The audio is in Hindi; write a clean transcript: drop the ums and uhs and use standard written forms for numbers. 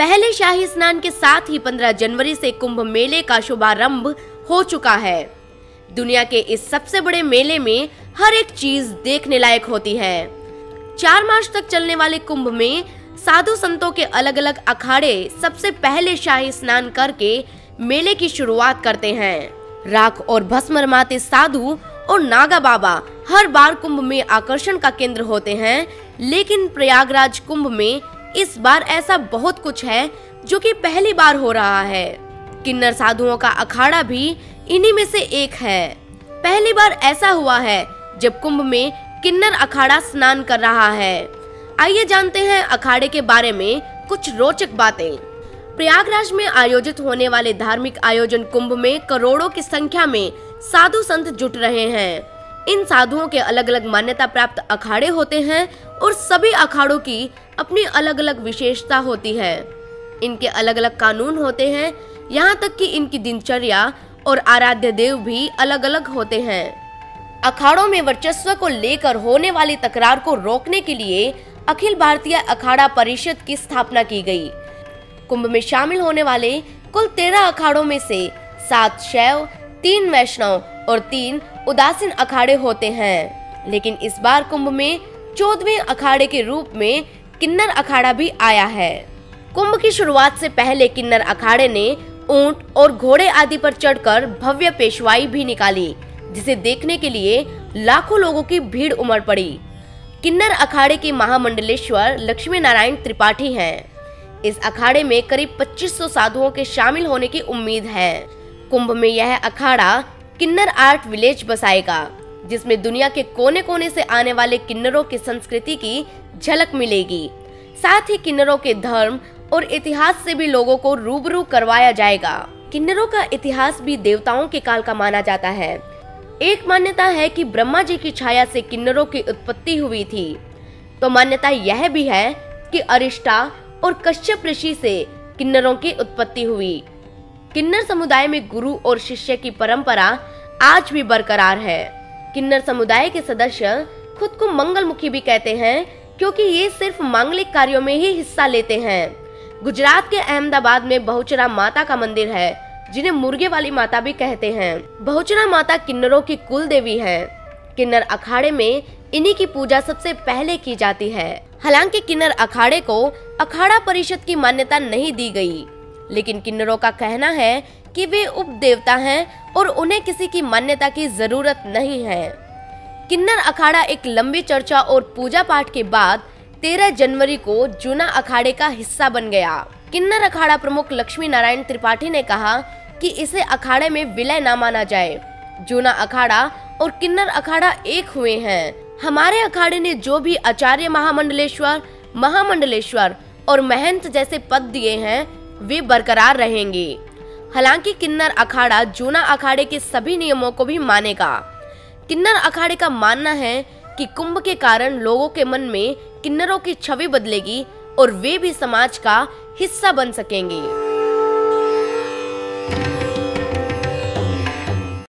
पहले शाही स्नान के साथ ही 15 जनवरी से कुंभ मेले का शुभारंभ हो चुका है। दुनिया के इस सबसे बड़े मेले में हर एक चीज देखने लायक होती है। 4 मार्च तक चलने वाले कुंभ में साधु संतों के अलग अलग अखाड़े सबसे पहले शाही स्नान करके मेले की शुरुआत करते हैं। राख और भस्म रमाते साधु और नागा बाबा हर बार कुंभ में आकर्षण का केंद्र होते हैं, लेकिन प्रयागराज कुंभ में इस बार ऐसा बहुत कुछ है जो कि पहली बार हो रहा है। किन्नर साधुओं का अखाड़ा भी इन्हीं में से एक है। पहली बार ऐसा हुआ है जब कुंभ में किन्नर अखाड़ा स्नान कर रहा है। आइए जानते हैं अखाड़े के बारे में कुछ रोचक बातें। प्रयागराज में आयोजित होने वाले धार्मिक आयोजन कुंभ में करोड़ों की संख्या में साधु संत जुट रहे हैं। इन साधुओं के अलग अलग मान्यता प्राप्त अखाड़े होते हैं और सभी अखाड़ों की अपनी अलग अलग विशेषता होती है। इनके अलग अलग कानून होते हैं, यहाँ तक कि इनकी दिनचर्या और आराध्य देव भी अलग अलग होते हैं। अखाड़ों में वर्चस्व को लेकर होने वाली तकरार को रोकने के लिए अखिल भारतीय अखाड़ा परिषद की स्थापना की गई। कुंभ में शामिल होने वाले कुल 13 अखाड़ों में से 7 शैव, 3 वैष्णव और 3 उदासीन अखाड़े होते हैं, लेकिन इस बार कुंभ में 14वें अखाड़े के रूप में किन्नर अखाड़ा भी आया है। कुंभ की शुरुआत से पहले किन्नर अखाड़े ने ऊंट और घोड़े आदि पर चढ़कर भव्य पेशवाई भी निकाली, जिसे देखने के लिए लाखों लोगों की भीड़ उमड़ पड़ी। किन्नर अखाड़े के महामंडलेश्वर लक्ष्मी नारायण त्रिपाठी हैं। इस अखाड़े में करीब 2500 साधुओं के शामिल होने की उम्मीद है। कुंभ में यह अखाड़ा किन्नर आर्ट विलेज बसाएगा, जिसमें दुनिया के कोने कोने से आने वाले किन्नरों की संस्कृति की झलक मिलेगी। साथ ही किन्नरों के धर्म और इतिहास से भी लोगों को रूबरू करवाया जाएगा। किन्नरों का इतिहास भी देवताओं के काल का माना जाता है। एक मान्यता है कि ब्रह्मा जी की छाया से किन्नरों की उत्पत्ति हुई थी, तो मान्यता यह भी है कि अरिष्टा और कश्यप ऋषि से किन्नरों की उत्पत्ति हुई। किन्नर समुदाय में गुरु और शिष्य की परंपरा आज भी बरकरार है। किन्नर समुदाय के सदस्य खुद को मंगलमुखी भी कहते हैं, क्योंकि ये सिर्फ मांगलिक कार्यों में ही हिस्सा लेते हैं। गुजरात के अहमदाबाद में बहुचरा माता का मंदिर है, जिन्हें मुर्गे वाली माता भी कहते हैं। बहुचरा माता किन्नरों की कुल देवी है। किन्नर अखाड़े में इन्हीं की पूजा सबसे पहले की जाती है। हालांकि किन्नर अखाड़े को अखाड़ा परिषद की मान्यता नहीं दी गई, लेकिन किन्नरों का कहना है कि वे उप देवता हैं और उन्हें किसी की मान्यता की जरूरत नहीं है। किन्नर अखाड़ा एक लंबी चर्चा और पूजा पाठ के बाद 13 जनवरी को जूना अखाड़े का हिस्सा बन गया। किन्नर अखाड़ा प्रमुख लक्ष्मी नारायण त्रिपाठी ने कहा कि इसे अखाड़े में विलय न माना जाए। जूना अखाड़ा और किन्नर अखाड़ा एक हुए हैं। हमारे अखाड़े ने जो भी आचार्य महामंडलेश्वर, महामंडलेश्वर और महंत जैसे पद दिए हैं, वे बरकरार रहेंगे। हालांकि किन्नर अखाड़ा जूना अखाड़े के सभी नियमों को भी मानेगा। किन्नर अखाड़े का मानना है कि कुंभ के कारण लोगों के मन में किन्नरों की छवि बदलेगी और वे भी समाज का हिस्सा बन सकेंगे।